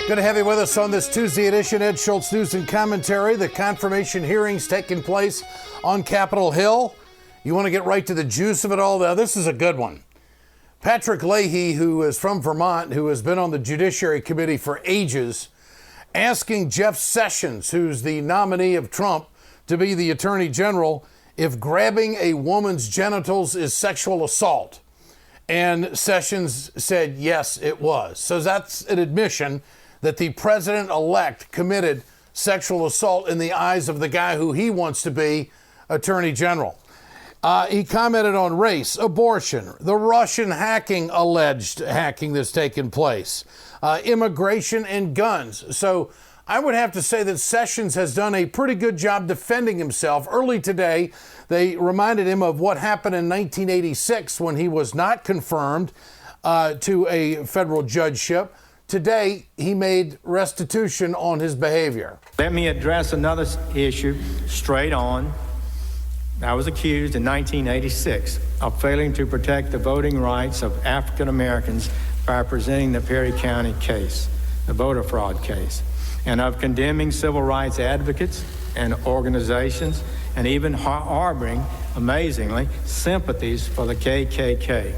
Good to have you with us on this Tuesday edition, Ed Schultz News and Commentary. The confirmation hearings taking place on Capitol Hill. You want to get right to the juice of it all? Now, this is a good one. Patrick Leahy, who is from Vermont, who has been on the Judiciary Committee for ages, asking Jeff Sessions, who's the nominee of Trump to be the Attorney General, if grabbing a woman's genitals is sexual assault. And Sessions said, yes, it was. So that's an admission that the president-elect committed sexual assault in the eyes of the guy who he wants to be Attorney General. He commented on race, abortion, the Russian alleged hacking that's taken place, immigration and guns. So I would have to say that Sessions has done a pretty good job defending himself. Early today, they reminded him of what happened in 1986 when he was not confirmed to a federal judgeship. Today, he made restitution on his behavior. Let me address another issue straight on. I was accused in 1986 of failing to protect the voting rights of African Americans by presenting the Perry County case, the voter fraud case, and of condemning civil rights advocates and organizations, and even harboring, amazingly, sympathies for the KKK.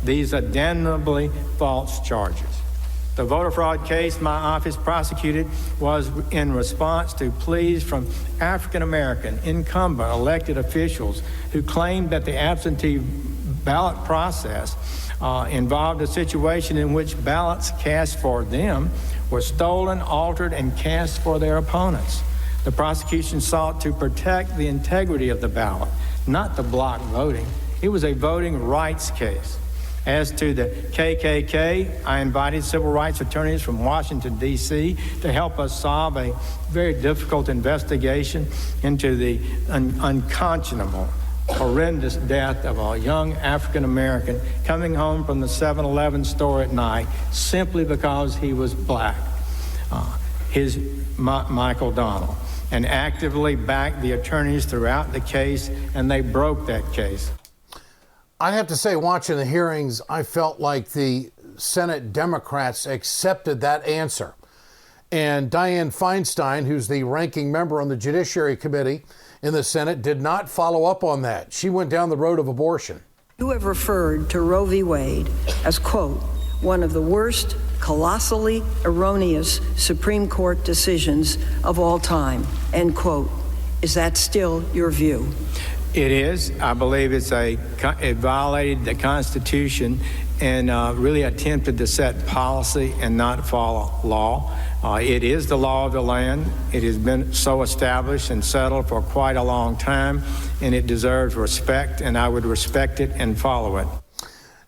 These are damnably false charges. The voter fraud case my office prosecuted was in response to pleas from African-American incumbent elected officials who claimed that the absentee ballot process involved a situation in which ballots cast for them were stolen, altered, and cast for their opponents. The prosecution sought to protect the integrity of the ballot, not the block voting. It was a voting rights case. As to the KKK, I invited civil rights attorneys from Washington, D.C. to help us solve a very difficult investigation into the unconscionable, horrendous death of a young African-American coming home from the 7-Eleven store at night simply because he was black, Michael Donnell, and actively backed the attorneys throughout the case, and they broke that case. I have to say, watching the hearings, I felt like the Senate Democrats accepted that answer. And Dianne Feinstein, who's the ranking member on the Judiciary Committee in the Senate, did not follow up on that. She went down the road of abortion. You have referred to Roe v. Wade as, quote, one of the worst, colossally erroneous Supreme Court decisions of all time, end quote. Is that still your view? It is. I believe it violated the Constitution and really attempted to set policy and not follow law. It is the law of the land. It has been so established and settled for quite a long time, and it deserves respect, and I would respect it and follow it.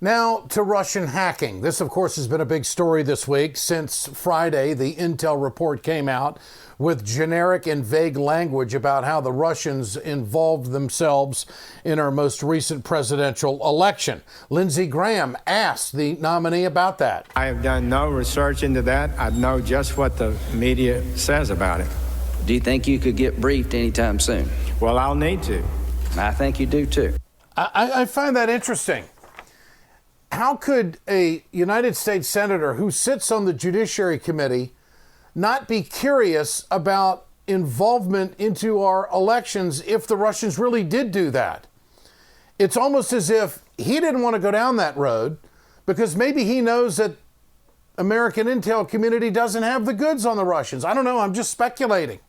Now to Russian hacking. This, of course, has been a big story this week. Since Friday, the intel report came out with generic and vague language about how the Russians involved themselves in our most recent presidential election. Lindsey Graham asked the nominee about that. I have done no research into that. I know just what the media says about it. Do you think you could get briefed anytime soon? Well, I'll need to. I think you do, too. I find that interesting. How could a United States Senator who sits on the Judiciary Committee not be curious about involvement into our elections if the Russians really did do that? It's almost as if he didn't want to go down that road because maybe he knows that American intel community doesn't have the goods on the Russians. I don't know. I'm just speculating.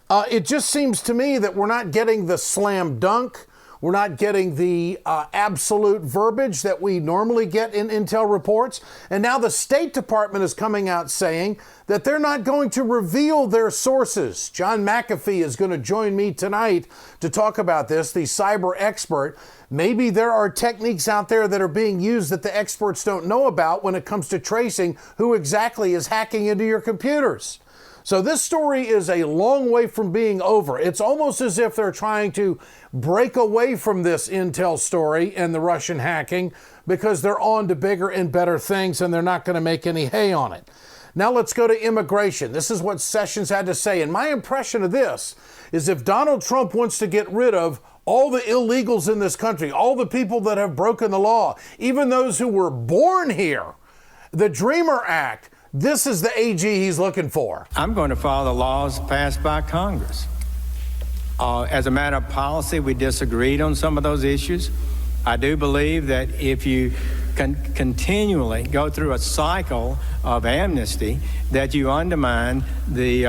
It just seems to me that we're not getting the slam dunk. We're not getting the absolute verbiage that we normally get in intel reports. And now the State Department is coming out saying that they're not going to reveal their sources. John McAfee is going to join me tonight to talk about this, the cyber expert. Maybe there are techniques out there that are being used that the experts don't know about when it comes to tracing who exactly is hacking into your computers. So this story is a long way from being over. It's almost as if they're trying to break away from this intel story and the Russian hacking because they're on to bigger and better things and they're not going to make any hay on it. Now let's go to immigration. This is what Sessions had to say. And my impression of this is if Donald Trump wants to get rid of all the illegals in this country, all the people that have broken the law, even those who were born here, the Dreamer Act, this is the AG he's looking for. I'm going to follow the laws passed by Congress. As a matter of policy, we disagreed on some of those issues. I do believe that if you continually go through a cycle of amnesty, that you undermine the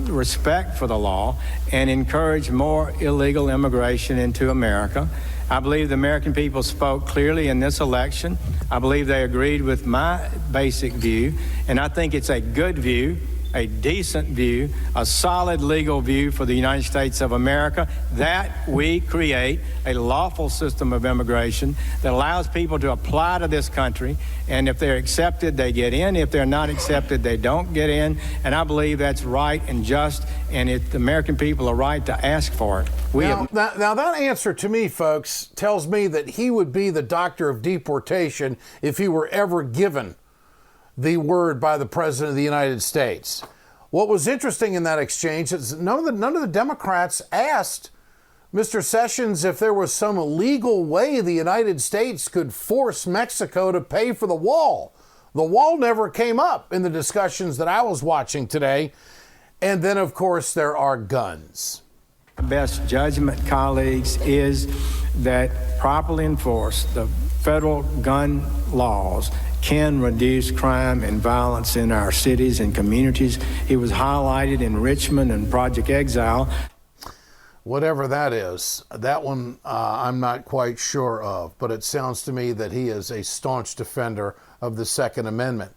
respect for the law and encourage more illegal immigration into America. I believe the American people spoke clearly in this election. I believe they agreed with my basic view, and I think it's a good view, a decent view, a solid legal view for the United States of America, that we create a lawful system of immigration that allows people to apply to this country, and if they're accepted, they get in. If they're not accepted, they don't get in, and I believe that's right and just, and if the American people are right to ask for it. Now that answer to me, folks, tells me that he would be the doctor of deportation if he were ever given the word by the President of the United States. What was interesting in that exchange is none of the Democrats asked Mr. Sessions if there was some legal way the United States could force Mexico to pay for the wall. The wall never came up in the discussions that I was watching today. And then, of course, there are guns. Best judgment, colleagues, is that properly enforced, the federal gun laws can reduce crime and violence in our cities and communities. It was highlighted in Richmond and Project Exile. Whatever that is, that one I'm not quite sure of, but it sounds to me that he is a staunch defender of the Second Amendment.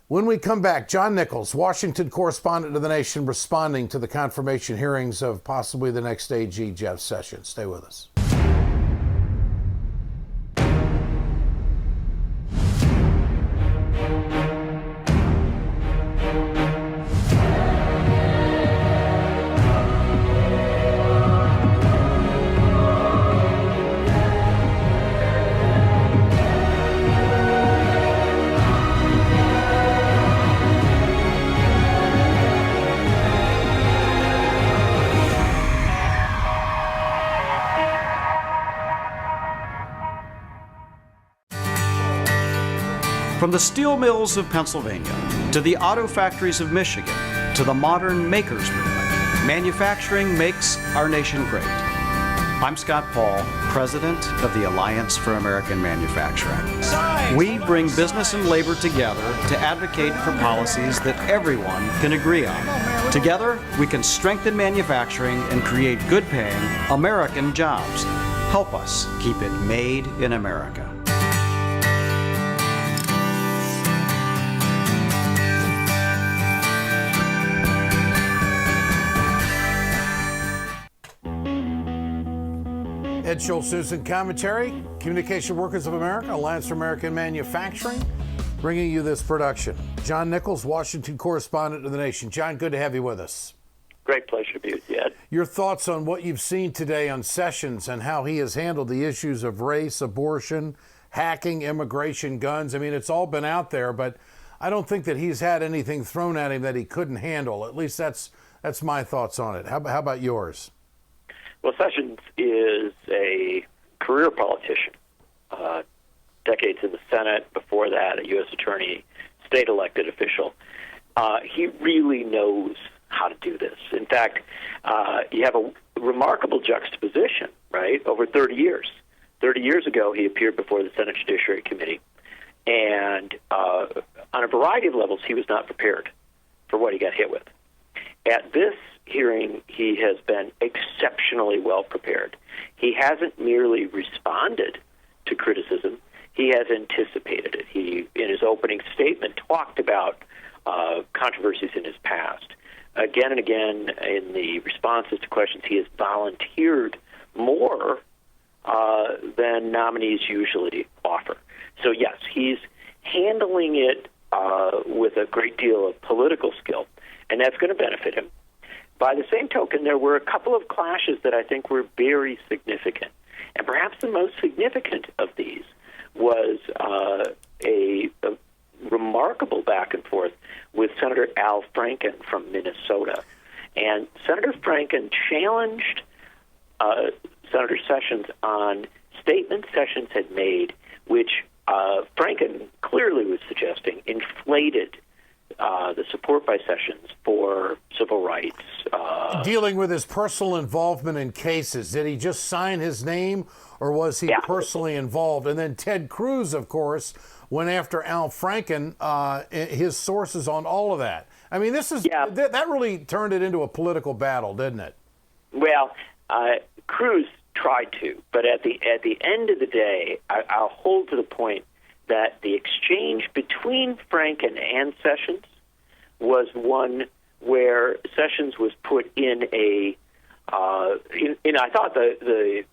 When we come back, John Nichols, Washington correspondent of The Nation, responding to the confirmation hearings of possibly the next AG, Jeff Sessions. Stay with us. From the steel mills of Pennsylvania, to the auto factories of Michigan, to the modern makers movement, manufacturing makes our nation great. I'm Scott Paul, president of the Alliance for American Manufacturing. We bring business and labor together to advocate for policies that everyone can agree on. Together, we can strengthen manufacturing and create good-paying American jobs. Help us keep it made in America. Ed Schultz News and Commentary, Communication Workers of America, Alliance for American Manufacturing, bringing you this production. John Nichols, Washington correspondent of The Nation. John, good to have you with us. Great pleasure to be with you, Ed. Your thoughts on what you've seen today on Sessions and how he has handled the issues of race, abortion, hacking, immigration, guns. I mean, it's all been out there, but I don't think that he's had anything thrown at him that he couldn't handle. At least that's my thoughts on it. How about yours? Well, Sessions is a career politician, decades in the Senate, before that a U.S. attorney, state elected official. He really knows how to do this. In fact, you have a remarkable juxtaposition, right, over 30 years. 30 years ago, he appeared before the Senate Judiciary Committee, and on a variety of levels, he was not prepared for what he got hit with. At this hearing, he has been exceptionally well prepared. He hasn't merely responded to criticism, he has anticipated it. He, in his opening statement, talked about controversies in his past. Again and again, in the responses to questions, he has volunteered more than nominees usually offer. So, yes, he's handling it with a great deal of political skill, and that's going to benefit him. By the same token, there were a couple of clashes that I think were very significant. And perhaps the most significant of these was a remarkable back and forth with Senator Al Franken from Minnesota. And Senator Franken challenged Senator Sessions on statements Sessions had made, which Franken clearly was suggesting inflated the support by Sessions for civil rights. Dealing with his personal involvement in cases. Did he just sign his name, or was he personally involved? And then Ted Cruz, of course, went after Al Franken, his sources on all of that. I mean, this is that really turned it into a political battle, didn't it? Well, Cruz tried to, but at the end of the day, I'll hold to the point that the exchange between Franken and Sessions was one where Sessions was put in a, I thought, the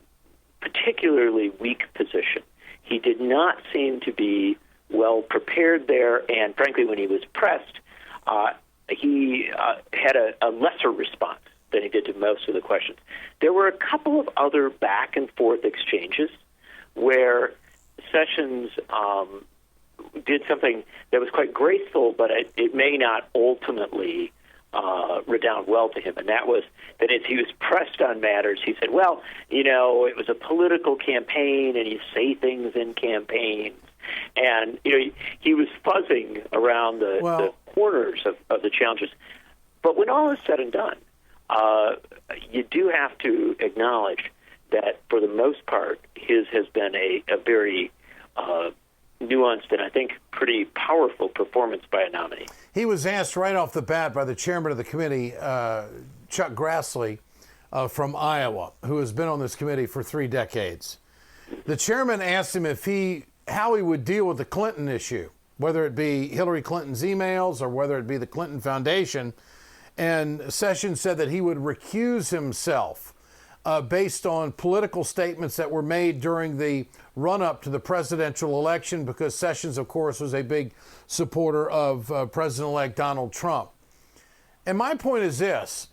particularly weak position. He did not seem to be well prepared there, and frankly, when he was pressed, he had a lesser response than he did to most of the questions. There were a couple of other back and forth exchanges where Sessions did something that was quite graceful, but it may not ultimately redound well to him, and that was that as he was pressed on matters, he said, well, it was a political campaign, and you say things in campaigns. And, he was fuzzing around the corners of the challenges. But when all is said and done, you do have to acknowledge that, for the most part, his has been a very nuanced and I think pretty powerful performance by a nominee. He was asked right off the bat by the chairman of the committee, Chuck Grassley, from Iowa, who has been on this committee for 3 decades. The chairman asked him how he would deal with the Clinton issue, whether it be Hillary Clinton's emails or whether it be the Clinton Foundation. And Sessions said that he would recuse himself based on political statements that were made during the run-up to the presidential election, because Sessions, of course, was a big supporter of President-elect Donald Trump. And my point is this.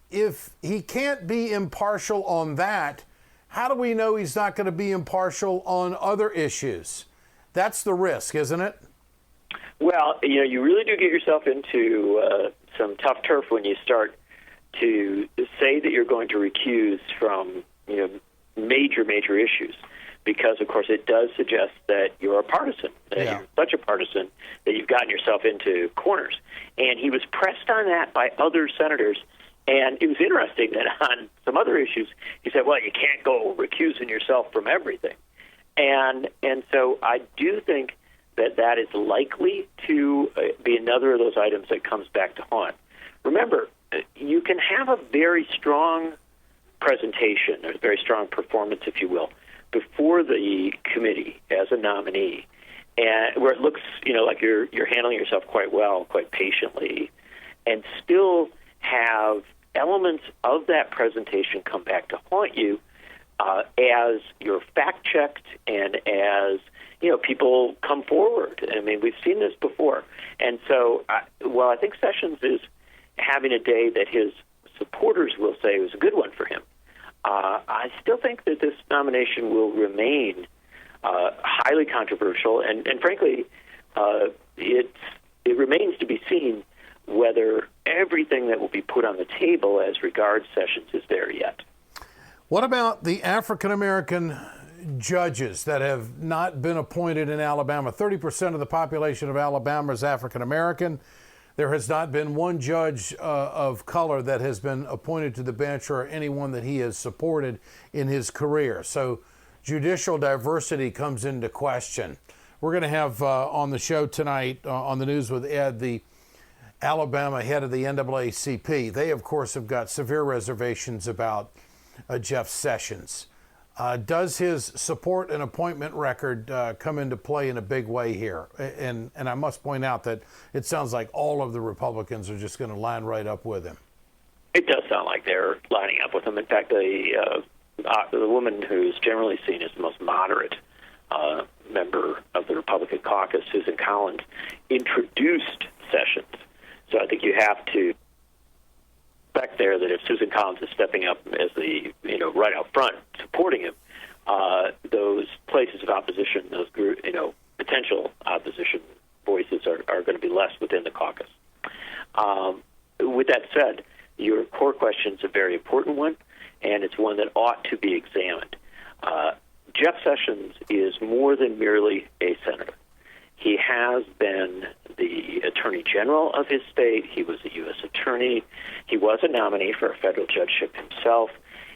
If he can't be impartial on that, how do we know he's not going to be impartial on other issues? That's the risk, isn't it? Well, you really do get yourself into some tough turf when you start to say that you're going to recuse from major issues, because, of course, it does suggest that you're a partisan, that you're such a partisan that you've gotten yourself into corners. And he was pressed on that by other senators. And it was interesting that on some other issues, he said, well, you can't go recusing yourself from everything. And so I do think that is likely to be another of those items that comes back to haunt. Remember, you can have a very strong presentation, or a very strong performance, if you will, before the committee as a nominee, and where it looks, like you're handling yourself quite well, quite patiently, and still have elements of that presentation come back to haunt you as you're fact-checked and as people come forward. I mean, we've seen this before. And so, while I think Sessions is having a day that his supporters will say was a good one for him, I still think that this nomination will remain highly controversial, and frankly, it remains to be seen whether everything that will be put on the table as regards Sessions is there yet. What about the African-American judges that have not been appointed in Alabama? 30% of the population of Alabama is African-American. There has not been one judge of color that has been appointed to the bench, or anyone that he has supported in his career. So judicial diversity comes into question. We're going to have on the show tonight, on the News with Ed, the Alabama head of the NAACP. They, of course, have got severe reservations about Jeff Sessions. Does his support and appointment record come into play in a big way here? And I must point out that it sounds like all of the Republicans are just going to line right up with him. It does sound like they're lining up with him. In fact, the woman who's generally seen as the most moderate member of the Republican caucus, Susan Collins, introduced Sessions. So I think you have to expect there that if Susan Collins is stepping up as the, right out front supporting him, those places of opposition, those potential opposition voices are going to be less within the caucus. With that said, your core question is a very important one, and it's one that ought to be examined. Jeff Sessions is more than merely a senator. He has been the Attorney General of his state. He was a U.S. Attorney. He was a nominee for a federal judgeship himself.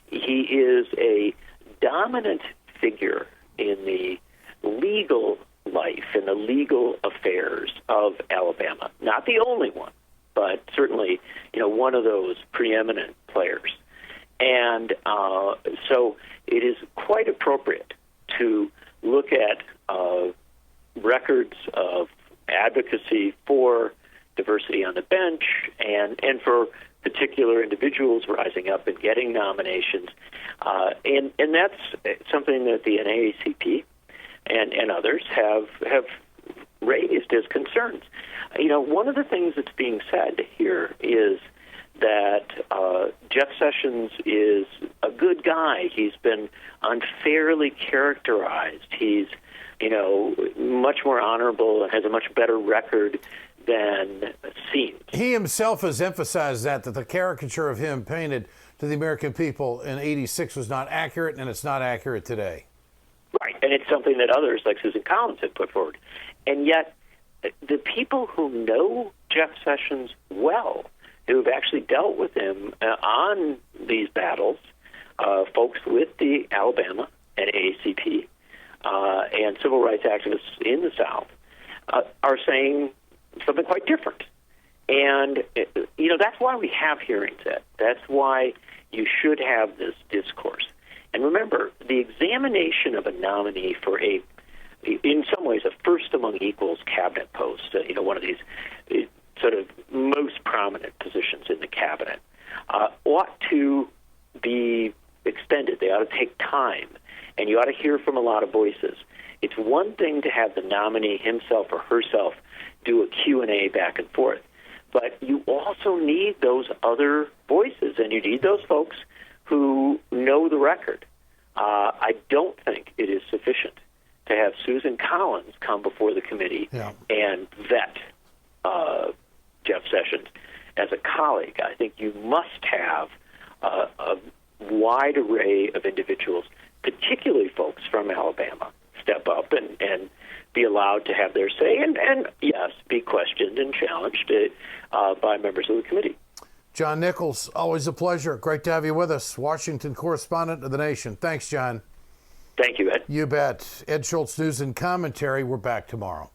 He is a dominant figure in the legal life and the legal affairs of Alabama. Not the only one, but certainly, one of those preeminent players. And so it is quite appropriate to look at records of advocacy for diversity on the bench and for particular individuals rising up and getting nominations. And that's something that the NAACP and others have raised as concerns. One of the things that's being said here is that Jeff Sessions is a good guy. He's been unfairly characterized. He's, much more honorable and has a much better record than seems. He himself has emphasized that the caricature of him painted to the American people in '86 was not accurate, and it's not accurate today. Right, and it's something that others like Susan Collins have put forward. And yet, the people who know Jeff Sessions well, who have actually dealt with him on these battles, folks with the Alabama and AACP and civil rights activists in the South, are saying something quite different. And, that's why we have hearings, Ed. That's why you should have this discourse. And remember, the examination of a nominee for in some ways, a first among equals cabinet post, one of these sort of most prominent positions in the cabinet, ought to be extended. They ought to take time, and you ought to hear from a lot of voices. It's one thing to have the nominee himself or herself do a Q&A back and forth, but you also need those other voices, and you need those folks who know the record. I don't think it is sufficient to have Susan Collins come before the committee and vet Jeff Sessions as a colleague. I think you must have a wide array of individuals, particularly folks from Alabama, step up and be allowed to have their say and yes, be questioned and challenged by members of the committee. John Nichols, always a pleasure. Great to have you with us. Washington correspondent of The Nation. Thanks, John. Thank you, Ed. You bet. Ed Schultz, News and Commentary. We're back tomorrow.